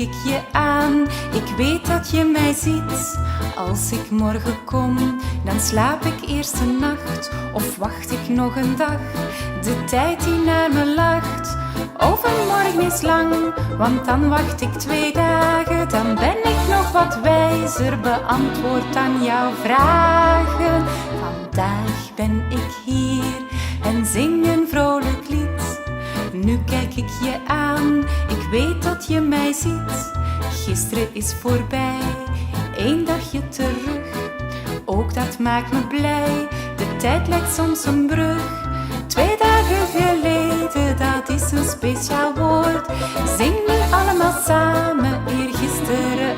ik je aan. Ik weet dat je mij ziet. Als ik morgen kom, dan slaap ik eerst een nacht. Of wacht ik nog een dag, de tijd die naar me lacht. Overmorgen is lang, want dan wacht ik 2 dagen. Dan ben ik nog wat wijzer, beantwoord aan jouw vragen. Vandaag ben ik hier en zing een vrolijk lied. Nu kijk ik je aan, ik weet dat je mij ziet. Gisteren is voorbij, 1 dagje terug. Ook dat maakt me blij, de tijd lijkt soms een brug. 2 dagen geleden, dat is een speciaal woord. Zing nu allemaal samen, eergisteren